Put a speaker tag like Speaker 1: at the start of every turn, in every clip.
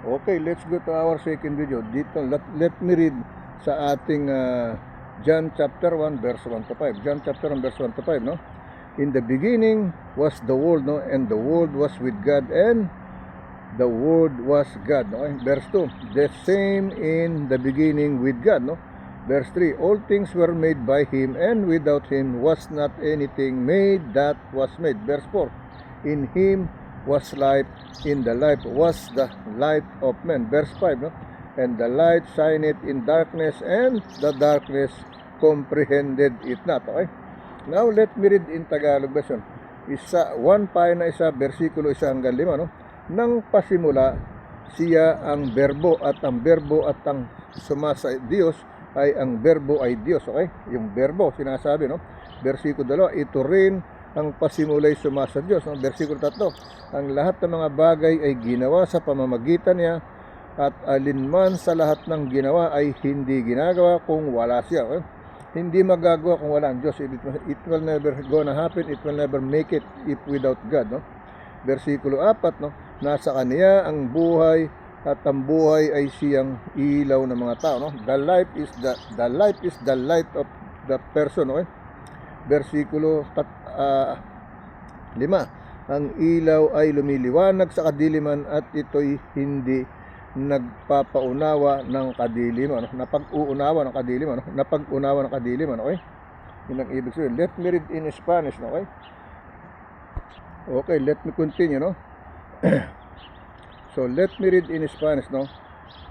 Speaker 1: Okay, let's go to our second video. Dito, let me read sa ating John chapter 1 verse 1 to 5. John chapter 1 verse 1 to 5, no? In the beginning was the world, no? And the world was with God, and the Word was God, no? Verse 2, the same in the beginning with God, no? Verse 3, all things were made by Him, and without Him was not anything made that was made. Verse 4, in Him was life, in the life was the light of men. Verse 5, no? And the light shineth in darkness, and the darkness comprehended it not. Okay? Now, let me read in Tagalog version. One na isa, versikulo 1 hanggang 5, no? Nang pasimula, siya ang berbo, at ang berbo at ang sumasa Diyos ay ang berbo ay Diyos. Okay? Yung berbo, sinasabi, no? Versikulo 2, ito rin ang pasimulay sumasa Diyos. No? Versikulo 3, ang lahat ng mga bagay ay ginawa sa pamamagitan niya, at alinman sa lahat ng ginawa ay hindi ginagawa kung wala siya. Okay? Hindi magagawa kung wala ang Diyos. It will never gonna happen. It will never make it if without God. No? Versikulo 4, no? Nasa Kanya ang buhay, at ang buhay ay siyang ilaw ng mga tao. No? The light is the light of the person. Okay? Versikulo 5, ang ilaw ay lumiliwanag sa kadiliman, at ito'y hindi nagpapaunawa ng kadiliman. Napag-uunawa ng kadiliman. Napag-unawa ng kadiliman. Okay? Yun ang ibig sabihin. Let me read in Spanish. Okay? Okay, let me continue, no? So, let me read in Spanish, no?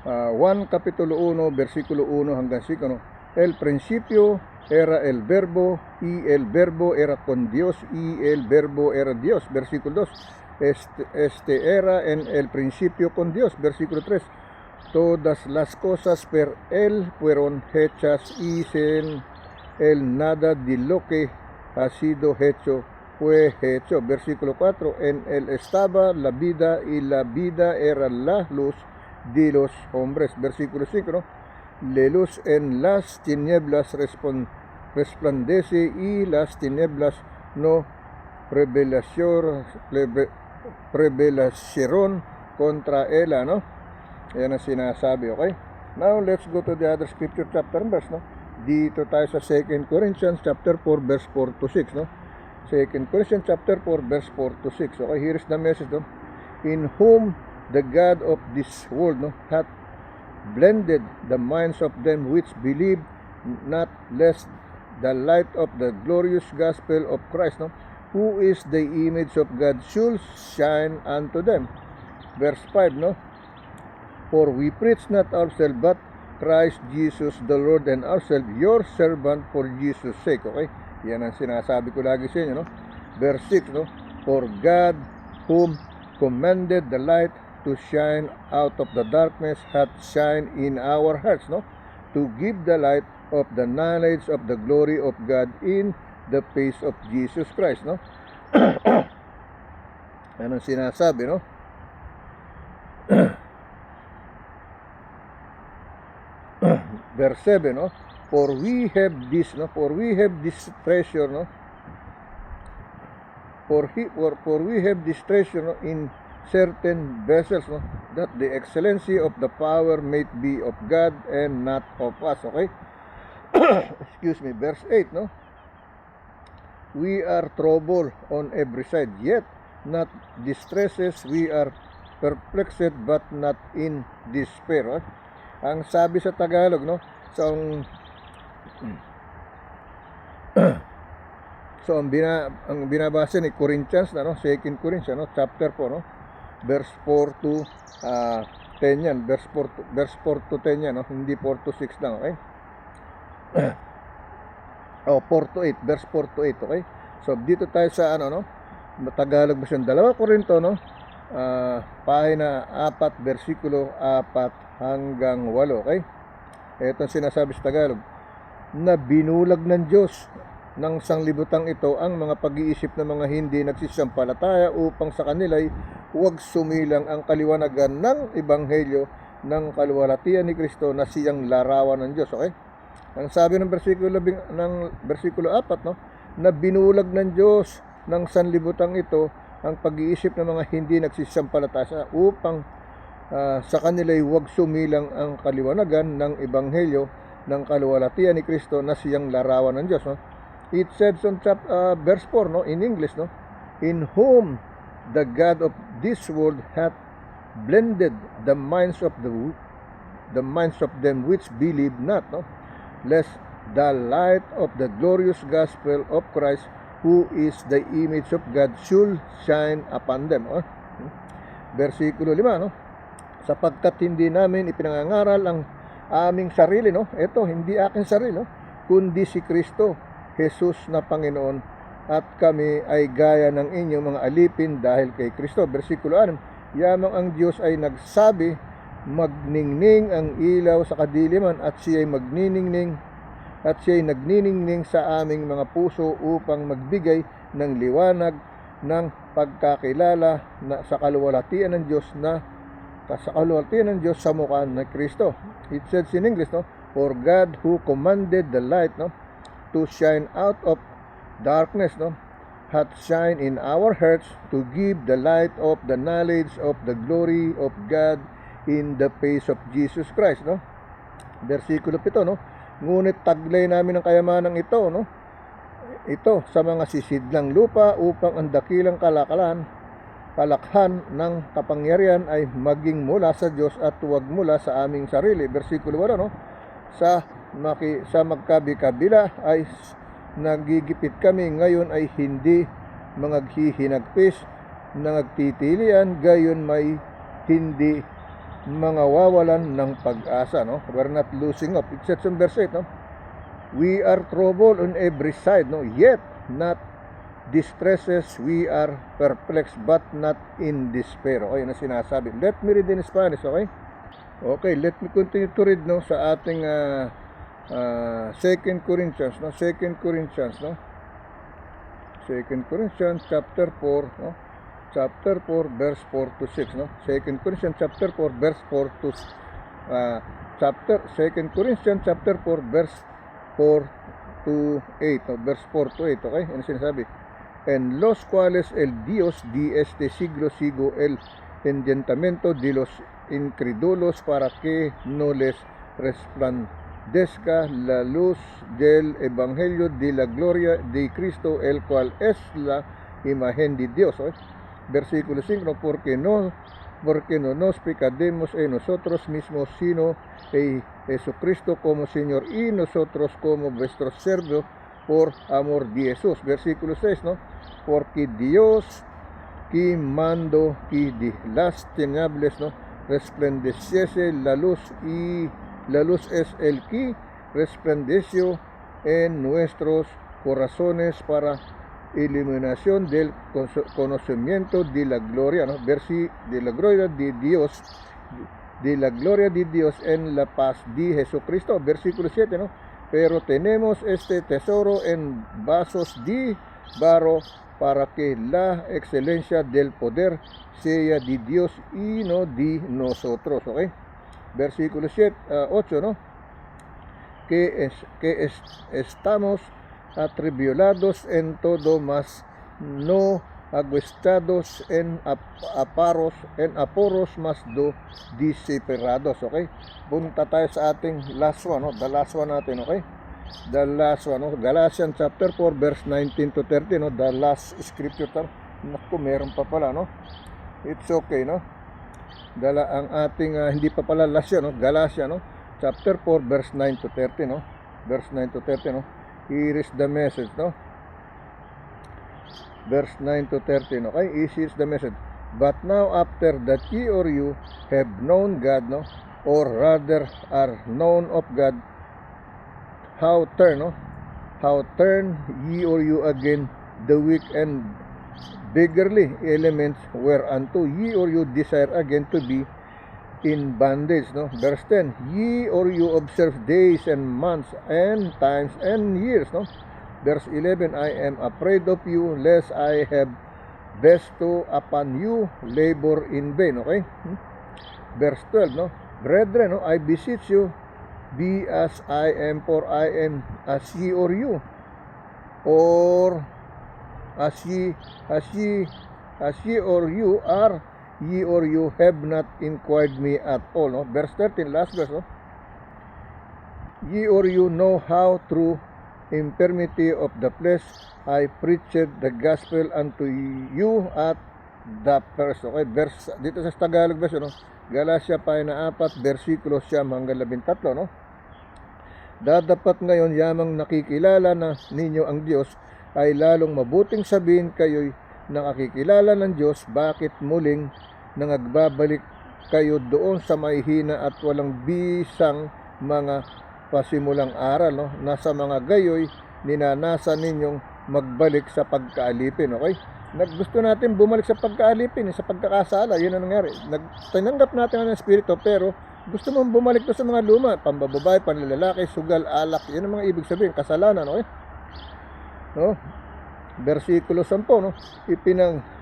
Speaker 1: 1 Kapitulo 1, versikulo 1 hanggang 5, no? El principio era el verbo, y el verbo era con Dios, y el verbo era Dios. Versículo 2, este era en el principio con Dios. Versículo 3, todas las cosas por Él fueron hechas, y sin Él nada de lo que ha sido hecho fue hecho. Versículo 4, en Él estaba la vida, y la vida era la luz de los hombres. Versículo 5, ¿no? La luz en las tinieblas resplandece, y las tinieblas no prevalecieron contra ella, no? Yan ang sinasabi, okay? Now, let's go to the other scripture chapter and verse, no? Dito tayo sa 2 Corinthians chapter 4 verse 4 to 6, no? 2 Corinthians chapter 4 verse 4 to 6. Okay, here is the message, no? In whom the God of this world, no, hath blended the minds of them which believe not, lest the light of the glorious gospel of Christ, no, who is the image of God, should shine unto them. Verse 5, no? For we preach not ourselves, but Christ Jesus the Lord, and ourselves your servant for Jesus' sake. Okay? Yan ang sinasabi ko lagi sa inyo, no? Verse 6, no? For God, whom commanded the light to shine out of the darkness, hath shined in our hearts, no? To give the light of the knowledge of the glory of God in the face of Jesus Christ, no? Yan ang sinasabi, no? Verse 7, no? For we have this, no? For we have this treasure, no? For we have this treasure, no, in certain vessels, no, that the excellency of the power may be of God and not of us. Okay? Excuse me. Verse 8, no? We are troubled on every side, yet not distresses. We are perplexed, but not in despair. Okay? Ang sabi sa Tagalog, no? So ang binabasa ni Corinthians, no? 2 Corinthians, no? Chapter 4, no? Verse 4 to 10 yan. Verse 4 to 10 yan, no? Hindi 4 to 6 lang, okay? 4 to 8. Verse 4 to 8, okay? So dito tayo sa no? Tagalog version, 2 Korinto, no? Pahina 4, versikulo 4 hanggang 8, okay? Ito sinasabi sa Tagalog, na binulag ng Diyos ng sanglibutang ito ang mga pag-iisip ng mga hindi nagsisampalataya, upang sa kanila'y huwag sumilang ang kaliwanagan ng ebanghelyo ng kaluwalhatian ni Kristo, na siyang larawan ng Diyos. Okay? Ang sabi ng versikulo 4, no, na binulag ng Diyos ng sanlibutang ito ang pag-iisip ng mga hindi nagsisampalataya, upang sa kanila'y huwag sumilang ang kaliwanagan ng ebanghelyo ng kaluwalhatian ni Kristo na siyang larawan ng Diyos, no? It says on verse 4, no, in English, no, in whom the God of this world hath blended the minds of them which believe not, no, lest the light of the glorious gospel of Christ, who is the image of God, should shine upon them. Versikulo 5, no, sapagkat hindi namin ipinangangaral ang aming sarili, no, ito, hindi aking sarili, no, kundi si Kristo Jesus na Panginoon, at kami ay gaya ng inyong mga alipin dahil kay Kristo. Versikulo 6, yamang ang Diyos ay nagsabi, magningning ang ilaw sa kadiliman, at siya ay nagniningning sa aming mga puso upang magbigay ng liwanag ng pagkakilala sa kaluwalhatian ng Diyos sa mukha ng Kristo. It says in English, no, for God who commanded the light, no, to shine out of darkness, no, hath shined in our hearts to give the light of the knowledge of the glory of God in the face of Jesus Christ, no. Versikulo 7, no, ngunit taglay namin ang kayamanang ito, no, ito sa mga sisidlang lupa, upang ang dakilang kalakhan ng kapangyarihan ay maging mula sa Diyos at huwag mula sa aming sarili. Versikulo 8, no, sa magkabi-kabila ay nagigipit kami, ngayon ay hindi maghihinagpis na nagtitilian, gayon may hindi mga wawalan ng pag-asa, no. We're not losing hope. It says in verse 8, no, we are troubled on every side, no, yet not distresses, we are perplexed but not in despair. Okay, na sinasabi. Let me read in Spanish, okay? Okay, let me continue to read, no, sa ating 2 Corinthians, no, 2 Corinthians, no, 2 Corinthians chapter 4, no, chapter 4 verse 4 to 6, no, 2 Corinthians chapter 4 verse 4 to 2 Corinthians chapter 4 verse 4 to 8, no, verse 4 to 8, okay? Ano sinasabi? En los cuales el Dios de este siglo sigo el endientamiento de los incrédulos, para que no les resplandezca la luz del evangelio de la gloria de Cristo, el cual es la imagen de Dios. ¿Eh? Versículo 5, porque no nos pecademos en nosotros mismos, sino en Jesucristo como Señor, y nosotros como vuestros siervos por amor de Jesús. Versículo 6, ¿no? Porque Dios que mandó que de las tinieblas, ¿no, resplandeciese la luz, y la luz es el que resplandeció en nuestros corazones para iluminación del conocimiento de la gloria, ¿no? De la gloria de Dios en la paz de Jesucristo. Versículo 7, ¿no? Pero tenemos este tesoro en vasos de barro, para que la excelencia del poder sea de Dios y no de nosotros. ¿Okay? Versículo 8, ¿no? Estamos atribulados en todo, mas no aguestados en aporos, mas desesperados. Okay? Punta tayo sa ating last one, no? The last one natin, okay? The last one, no? Galatians chapter 4 verse 19 to 30, no? The last scripture. Naku, meron pa pala, no? It's okay, no? Ang ating hindi pa pala last yan, no? Galatia, no? Chapter 4 verse 9 to 30, no? Verse 9 to 30, no? Here is the message, no? Verse 9 to 13, okay? Here is the message. But now after that ye or you have known God, no, or rather are known of God, how turn ye or you again the weak and beggarly elements, whereunto ye or you desire again to be in bondage, no? Verse 10, ye or you observe days and months and times and years, no? Verse 11, I am afraid of you, lest I have bestow upon you labor in vain. Okay? Verse 12, no? Brethren, no, I beseech you, be as I am, for I am as ye or you, or as ye or you are ye or you have not inquired me at all, no? Verse 13, last verse, no? Ye or you know how through infirmity of the flesh I preached the gospel unto you at the first. Okay, verse dito sa Tagalog verse, no? Galatia 5:4, versikulo 9 hanggang 13, no? Dadapat ngayon yamang nakikilala na ninyo ang Diyos ay lalong mabuting sabihin kayo'y nakakikilala ng Diyos, bakit muling nangagbabalik kayo doon sa mahihina at walang bisang mga pasimulang aral, no? Nasa mga gayoy ninanasa ninyong magbalik sa pagkaalipin. Okay, gusto natin bumalik sa pagkaalipin, sa pagkakasala. Yun ang nangyari. Tinanggap natin ang Espiritu, pero gusto mong bumalik to sa mga luma, pambababae, panlalaki, sugal, alak. Yun ang mga ibig sabihin, kasalanan. Okay, no? Versikulo 10, no?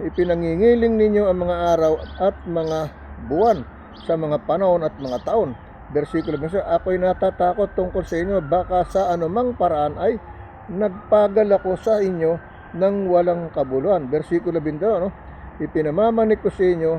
Speaker 1: Ipinangingiling ninyo ang mga araw at mga buwan sa mga panahon at mga taon. Versikulo 11, ako'y natatakot tungkol sa inyo, baka sa anumang paraan ay nagpagal ako sa inyo ng walang kabuluhan. Versikulo 12, no? Ipinamamanik ko sa inyo,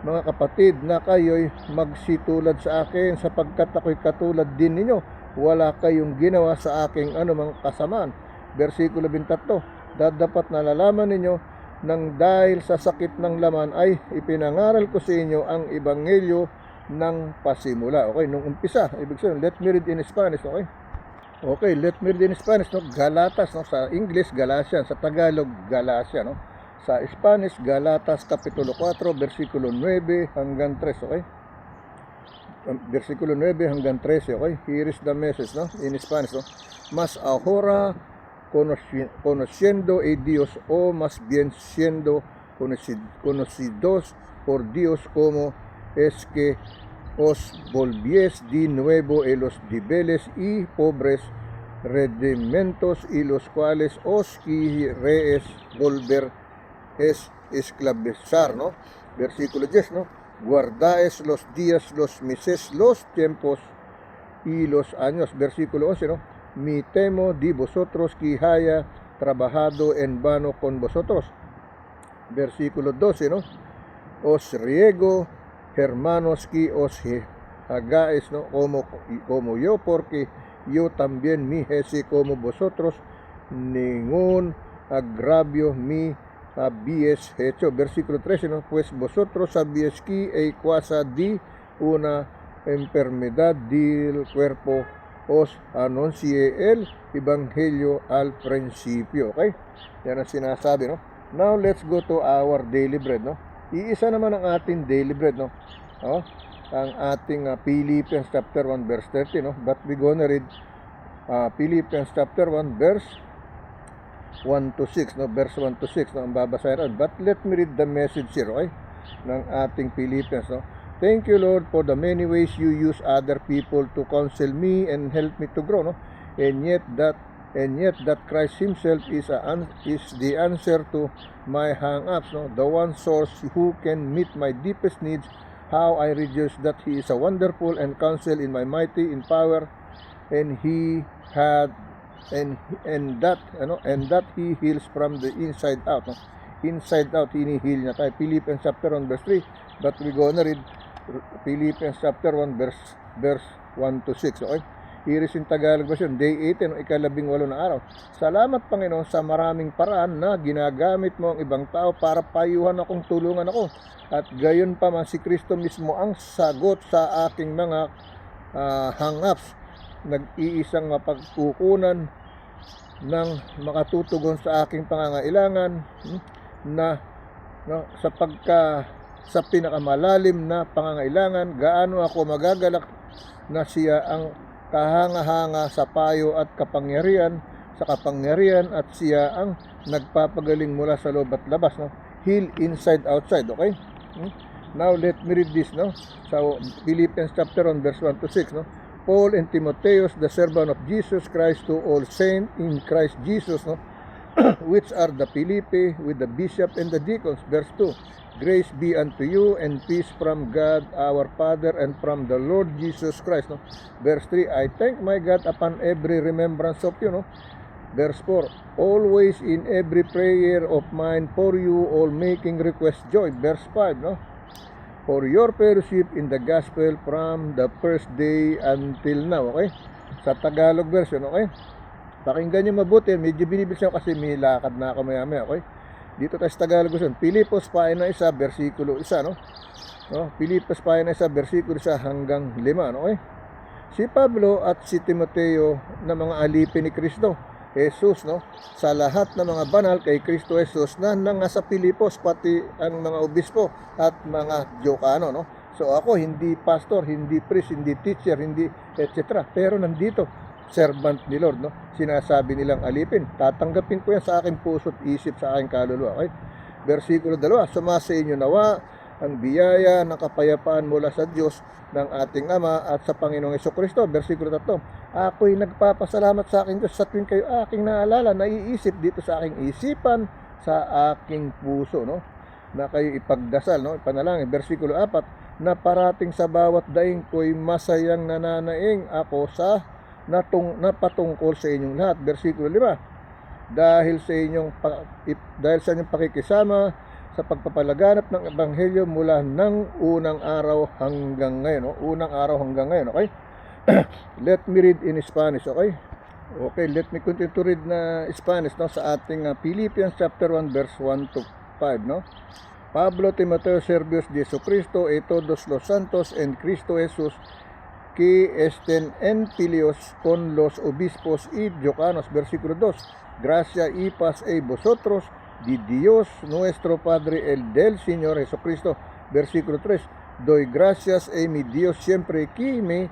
Speaker 1: mga kapatid, na kayo'y magsitulad sa akin, sapagkat ako'y katulad din ninyo, wala kayong ginawa sa aking anumang kasamaan. Versikulo 13, dadapat nalalaman ninyo nang dahil sa sakit ng laman ay ipinangaral ko sa inyo ang ebanghelyo ng pasimula. Okay, nung umpisa, ibig sabihin, let me read in Spanish. Okay, okay, let me read in Spanish, no? Galatas, no? Sa English, Galatians. Sa Tagalog, Galatia, no? Sa Spanish, Galatas Kapitulo 4, versikulo 9 hanggang 13. Okay, versikulo 9 hanggang 13. Okay, here is the message, no? In Spanish, no? Mas ahora conociendo a Dios, o más bien siendo conocidos por Dios, como es que os volvies de nuevo en los débiles y pobres rudimentos, y los cuales os queréis volver es esclavizar, ¿no? Versículo 10, ¿no? Guardáis los días, los meses, los tiempos y los años. Versículo 11, ¿no? Mi temo de vosotros que haya trabajado en vano con vosotros. Versículo 12, ¿no? Os riego, hermanos, que os hagáis, ¿no? como yo, porque yo también me hice como vosotros, ningún agravio me habíais hecho. Versículo 13, ¿no? Pues vosotros sabíais que a causa de una enfermedad del cuerpo os anuncié el Evangelio al principio. Okay? Yan ang sinasabi, no? Now, let's go to our daily bread, no? Iisa naman ang ating daily bread, no? Oh, ang ating Philippians chapter 1 verse 30, no? But we gonna read Philippians chapter 1 verse 1 to 6, no? Verse 1 to 6, no? Ang babasahin. But let me read the message here, okay? Ng ating Philippians, no? Thank you, Lord, for the many ways you use other people to counsel me and help me to grow, no? And yet that Christ himself is the answer to my hang-ups, no? The one source who can meet my deepest needs. How I rejoice that he is a wonderful and counsel in my mighty in power, and that he heals from the inside out, no? Inside out, hinihil niya tayo. Philippians chapter 1 verse 3. But we gonna read Philippians chapter 1 verse 1 to 6. Okay? Here is in Tagalog version, day 18, ika-18 na araw. Salamat, Panginoon, sa maraming paraan na ginagamit mo ang ibang tao para payuhan akong tulungan ako. At gayon pa man, si Kristo mismo ang sagot sa aking mga hang-ups. Nag-iisang mapagkukunan ng makatutugon sa aking pangangailangan sa pinakamalalim na pangangailangan, gaano ako magagalak na siya ang kahanga-hanga sa payo at kapangyarihan, at siya ang nagpapagaling mula sa loob at labas, no? Heal inside outside. Okay? Now let me read this, no? Sa Philippians chapter 1 verse 1 to 6, no? Paul and Timotheus, the servant of Jesus Christ, to all saints in Christ Jesus, no? Which are the Philippi, with the bishop and the deacons. Verse 2, grace be unto you and peace from God our Father and from the Lord Jesus Christ, no? Verse 3, I thank my God upon every remembrance of you, no? Verse 4, always in every prayer of mine for you all making request joy. Verse 5, no? for your fellowship in the gospel from the first day until now. Okay? Sa Tagalog version, okay? Pakinggan nyo mabuti, medyo binibilis ko kasi may lakad na ako maya-maya, okay? Dito tayo sa Tagalog version, Pilipos paina 1, versikulo 1, no? Pilipos paina 1, versikulo 1 hanggang 5, no? Okay? Si Pablo at si Timoteo na mga alipin ni Kristo Jesus, no? Sa lahat ng mga banal kay Kristo Jesus na nasa Pilipos, pati ang mga obispo at mga Diokano, no? So ako hindi pastor, hindi priest, hindi teacher, hindi etc. Pero nandito, servant ni Lord, no? Sinasabi nilang alipin. Tatanggapin ko yan sa aking puso't isip, sa aking kaluluwa. Okay? Versikulo 2, sumasa inyo nawa ang biyaya ng kapayapaan mula sa Diyos ng ating Ama at sa Panginoong Hesukristo. Versikulo 3, ako'y nagpapasalamat sa aking Diyos sa tuwing kayo aking naalala, naiisip dito sa aking isipan, sa aking puso, no? Na kayo ipagdasal, no? Ipanalangin. Versikulo 4, na parating sa bawat daing ko'y masayang nananaing ako sa napatungkol sa inyong lahat. Versikulo 5, dahil sa inyong pakikisama sa pagpapalaganap ng ebanghelyo mula ng unang araw hanggang ngayon, no? Unang araw hanggang ngayon, okay? Let me read in Spanish, okay? Okay, let me continue to read na Spanish, no? Sa ating Philippians chapter 1 verse 1 to 5, no? Pablo, Timoteo, Sergios de Jesucristo y todos los santos en Cristo Jesús que estén en Filios con los obispos y diáconos. Versículo 2. Gracia y paz a vosotros, de Dios nuestro Padre, el del Señor Jesucristo. Versículo 3. Doy gracias a mi Dios siempre que me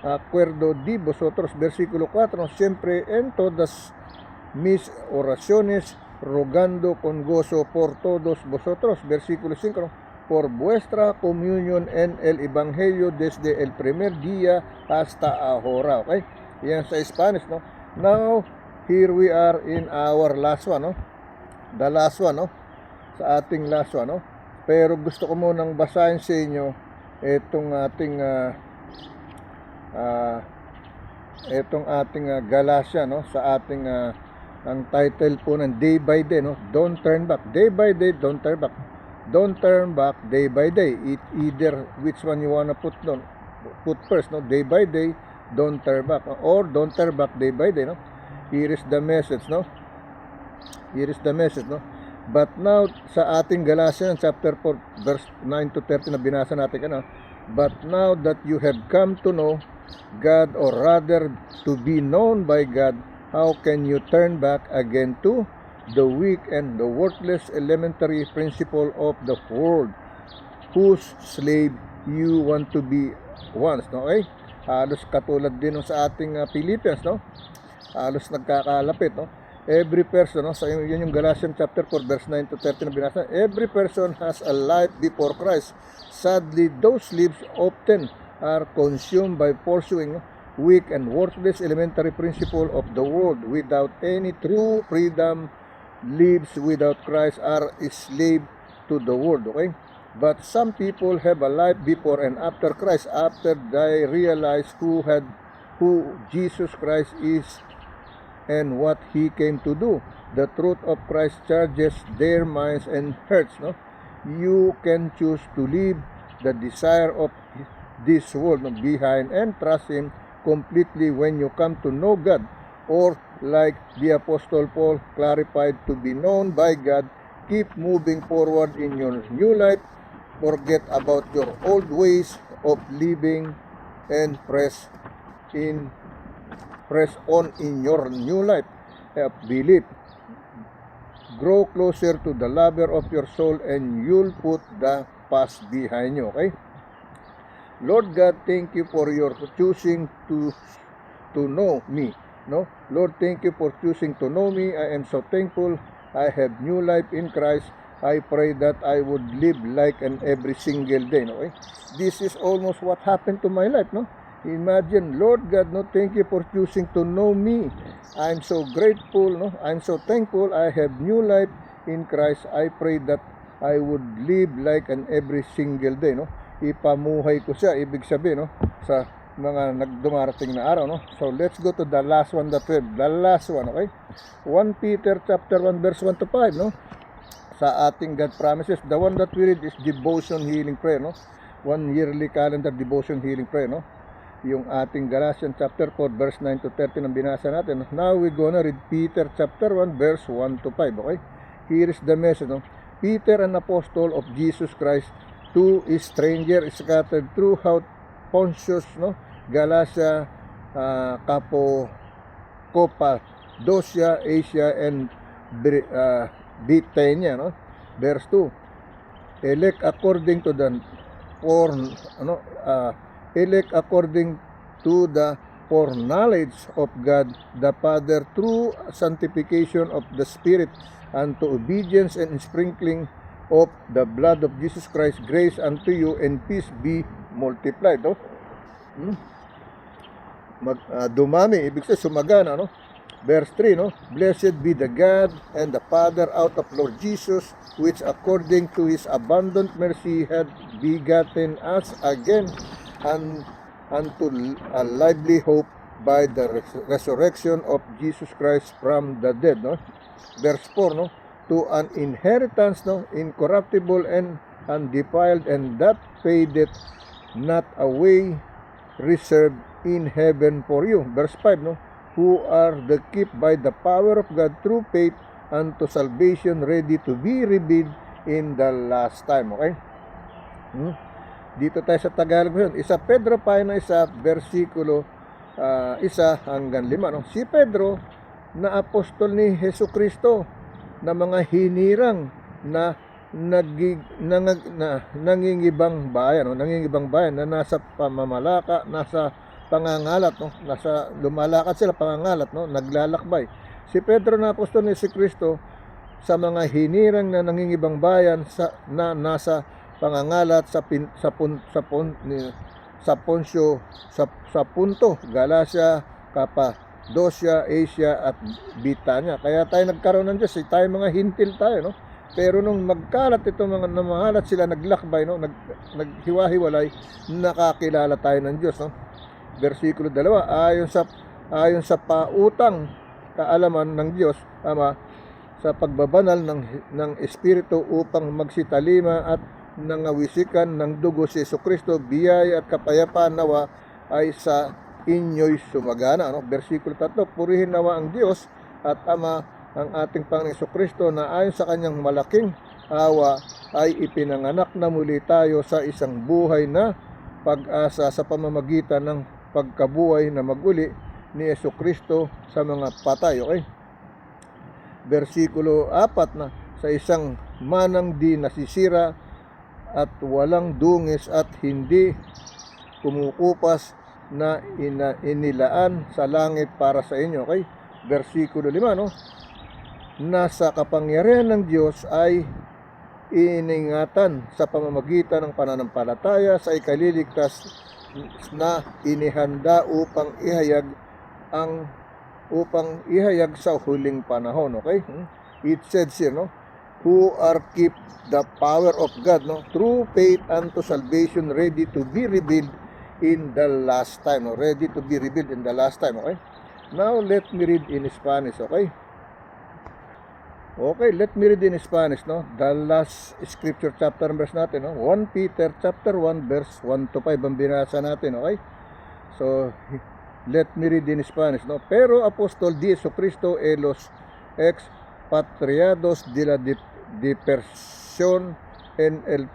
Speaker 1: acuerdo de vosotros. Versículo 4. Siempre en todas mis oraciones rogando con gozo por todos vosotros. Versículo 5, por vuestra comunión en el Evangelio desde el primer día hasta ahora. Okay? Yan sa Spanish, no? Now, here we are in our last one, no? The last one, no? Sa ating last one, no? Pero gusto ko munang basahin sa inyo itong ating Galatia, no? Sa ating ang title po ng Day by Day, no? Don't turn back. Day by day, don't turn back. Don't turn back day by day. It either which one you wanna put first, no? Day by day, don't turn back. Or don't turn back day by day, no? Here is the message, no? Here is the message, no? But now, sa ating Galatians chapter 4, verse 9 to 13 na binasa natin, ano? But now that you have come to know God, or rather to be known by God, how can you turn back again to the weak and the worthless elementary principle of the world, whose slave you want to be once, no? Okay? Halos katulad din sa ating Philippians, no? Halos nagkakalapit, no? Every person, no? So yun yung Galatians chapter 4 verse 9 to 13 na binasa. Every person has a life before Christ. Sadly, those lives often are consumed by pursuing weak and worthless elementary principle of the world without any true freedom. Lives without Christ are a slave to the world. Okay? But some people have a life before and after Christ, after they realize who Jesus Christ is and what He came to do. The truth of Christ charges their minds and hearts, no? You can choose to leave the desire of this world behind and trust Him completely when you come to know God, or like the Apostle Paul clarified, to be known by God. Keep moving forward in your new life. Forget about your old ways of living and press on in your new life. Believe. Grow closer to the lover of your soul and you'll put the past behind you. Okay? Lord God, thank you for your choosing to know me. No? Lord, thank you for choosing to know me. I am so thankful. I have new life in Christ. I pray that I would live like an every single day. No? Okay? This is almost what happened to my life. No? Imagine, Lord God, no, thank you for choosing to know me. I'm so grateful. No? I'm so thankful. I have new life in Christ. I pray that I would live like an every single day. No? Ipamuhay ko siya, ibig sabihin, no, sa mga nagdumarating na araw, no? So let's go to the last one, the last one, okay? 1 Peter chapter 1 verse 1 to 5, no? Sa ating God promises, the one that we read is devotion healing prayer, no? one yearly calendar devotion healing prayer, no? Yung ating Galatians chapter 4 verse 9 to 13 ang binasa natin. Now we're gonna read Peter chapter 1 verse 1 to 5, okay? Here is the message, no? Peter, an apostle of Jesus Christ, to a stranger scattered throughout Pontius, no? Galatia, Cappadocia, Asia, and Bithynia, no? Verse 2. Elect according to the foreknowledge of God the Father through sanctification of the Spirit unto obedience and sprinkling of the blood of Jesus Christ, grace unto you and peace be multiplied. No? Dumami, ibig sabihin sumagana, no? Verse 3, no? Blessed be the God and the Father out of Lord Jesus, which according to his abundant mercy had begotten us again and unto a lively hope by the resurrection of Jesus Christ from the dead, no? Verse 4, no? To an inheritance, no? Incorruptible and undefiled, and that fadeth not away, reserved in heaven for you. Verse 5, no? Who are the kept by the power of God through faith unto salvation, ready to be revealed in the last time. Okay? Dito tayo sa Tagalog yun. Isa Pedro pa na isa, versikulo 1 hanggang 5. No? Si Pedro, na apostol ni Hesus Kristo, na mga hinirang na nangingibang bayan, no? Nangingibang bayan na nasa pamamalaka, nasa pangangalat, no? Lumalakad sila pangangalat, no? Naglalakbay. Si Pedro na apostol ni Kristo sa mga hinirang na nangingibang bayan na nasa pangangalat sa Punto, Galatia, Cappadocia, Asia at Bithynia. Kaya tayo nagkaroon ng Diyos, tayo mga hintil tayo, no? Pero nung magkalat itong mga namahalat sila, naglakbay, no? Naghiwa-hiwalay, nakakilala tayo ng Diyos, no? Versikulo 2, ayon sa pautang kaalaman ng Diyos Ama sa pagbabanal ng Espiritu upang magsitalima at nangawisikan ng dugo si Jesucristo, biyaya at kapayapaan nawa ay sa inyo'y sumagana. No? Versikulo 3, purihin nawa ang Diyos at Ama ang ating Panginoong Jesucristo na ayon sa kanyang malaking awa ay ipinanganak na muli tayo sa isang buhay na pag-asa sa pamamagitan ng pagkabuhay na maguli ni Jesucristo sa mga patay. Okay? Versikulo 4 na sa isang manang di nasisira at walang dungis at hindi kumukupas na inilaan sa langit para sa inyo. Okay? Versikulo 5, no? Nasa kapangyarihan ng Diyos ay iningatan sa pamamagitan ng pananampalataya sa ikaliligtas na inihanda upang ihayag sa huling panahon. Okay? It says here, no? Who are keep the power of God, no? Through faith unto salvation, ready to be revealed in the last time. No? Ready to be revealed in the last time. Okay? Now let me read in Spanish. Okay? Okay, let me read in Spanish, no? The last scripture chapter verse natin, no? 1 Peter chapter 1 verse 1 to 5 ang binasa natin, okay? So, let me read in Spanish, no? Pero apostol di Jesucristo los expatriados de la dispersión en el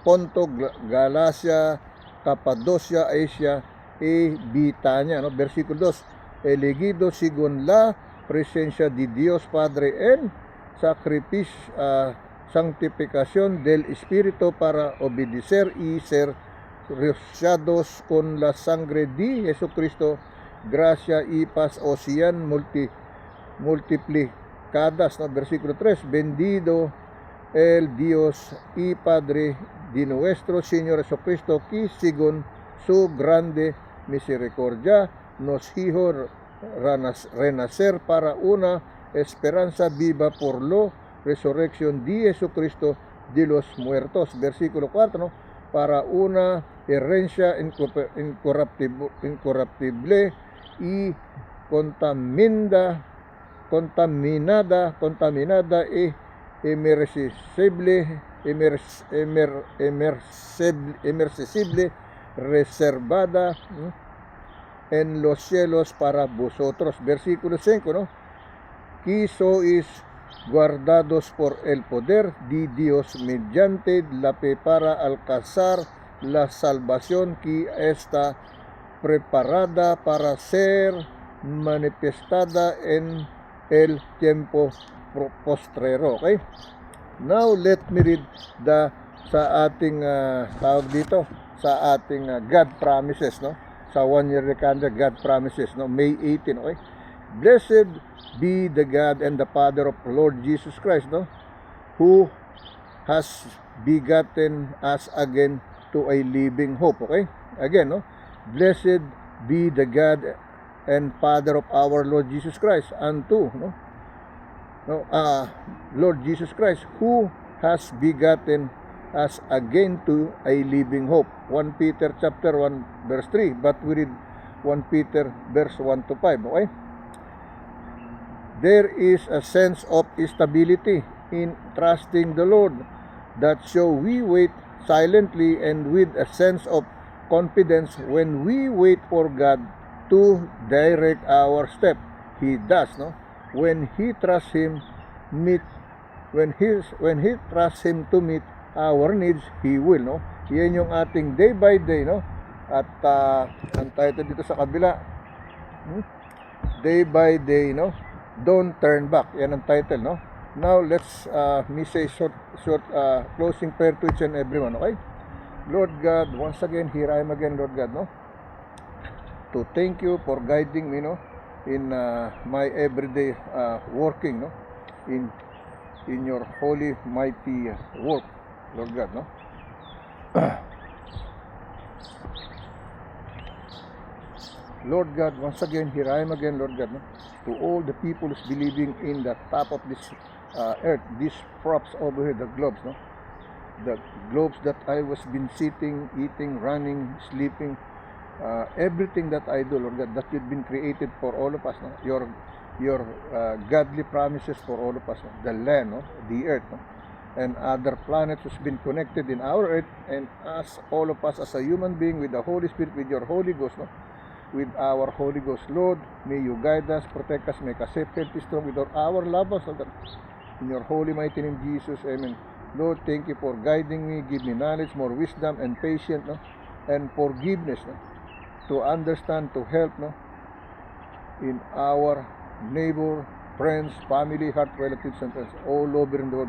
Speaker 1: Ponto, Galacia, Cappadocia, Asia y Bithynia, no? Versículo 2, elegido según la presencia de Dios Padre en santificación del Espíritu para obedecer y ser rociados con la sangre de Jesucristo, gracia y paz os sean multiplicadas. No? Versículo 3, bendito el Dios y Padre de nuestro Señor Jesucristo, que según su grande misericordia nos hizo renacer para una esperanza viva por la resurrección de Jesucristo de los muertos. Versículo 4, ¿no? Para una herencia incorruptible y contaminada y inmersible emersible reservada en los cielos para vosotros. Versículo 5, ¿no? Que sois guardados por el poder de Dios mediante la fe para alcanzar la salvación que está preparada para ser manifestada en el tiempo postrero. Okay? Now let me read sa ating tawag dito, sa ating God promises, no? Sa 1 year calendar, God promises, no? May 18, okay? Blessed be the God and the Father of Lord Jesus Christ, no? Who has begotten us again to a living hope, okay? Again, no? Blessed be the God and Father of our Lord Jesus Christ, unto, no? Lord Jesus Christ, who has begotten us again to a living hope. 1 Peter chapter 1 verse 3, but we read 1 Peter verse 1 to 5, okay? There is a sense of stability in trusting the Lord that so we wait silently and with a sense of confidence when we wait for God to direct our step. He does, no? When he trusts him to meet our needs, he will, no? Yan yung ating day by day, no? At ang title dito sa kabila, day by day, no? Don't turn back. Yan ang title, no? Now let's me say short closing prayer to each and everyone, okay? Lord God, once again, here I am again, Lord God, no? To thank you for guiding me, no? In my everyday working, no? In your holy mighty work, Lord God, no? Lord God, once again, here I am again, Lord God, no? To all the people who's believing in the top of this earth, these props over here, the globes, no? The globes that I was been sitting, eating, running, sleeping, everything that I do, Lord God, that you've been created for all of us, no? Your godly promises for all of us, no? The land, no? The earth, no? And other planets has been connected in our earth, and us, all of us as a human being with the Holy Spirit, with your Holy Ghost, no? With our Holy Ghost, Lord, may you guide us, protect us, make us safe, healthy, strong with our loved ones, Lord God. In your holy mighty name, Jesus, amen. Lord, thank you for guiding me, give me knowledge, more wisdom and patience, no? And forgiveness, no? To understand, to help, no? In our neighbor, friends, family, heart, relatives, and friends all over in the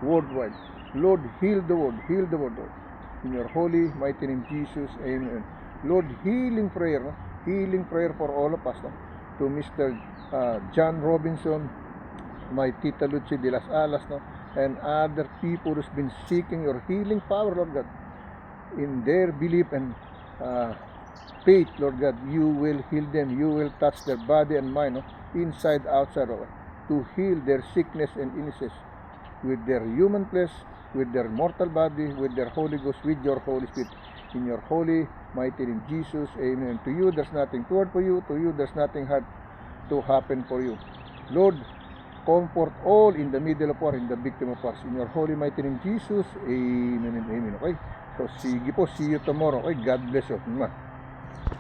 Speaker 1: worldwide. Lord, heal the world, Lord. In your holy mighty name, Jesus, amen. Lord, healing prayer, no? Healing prayer for all of us, no? To Mr. John Robinson, my Tita Lucy de las Alas, no? And other people who's been seeking your healing power, Lord God. In their belief and faith, Lord God, you will heal them. You will touch their body and mind, no? Inside, outside, Lord, to heal their sickness and illnesses with their human flesh, with their mortal body, with their Holy Ghost, with your Holy Spirit. In your holy, mighty name, Jesus, amen. To you, there's nothing too hard for you. To you, there's nothing hard to happen for you. Lord, comfort all in the middle of war, in the victim of war. In your holy, mighty name, Jesus, amen and amen. Okay? So, sige po, see you tomorrow. Okay? God bless you.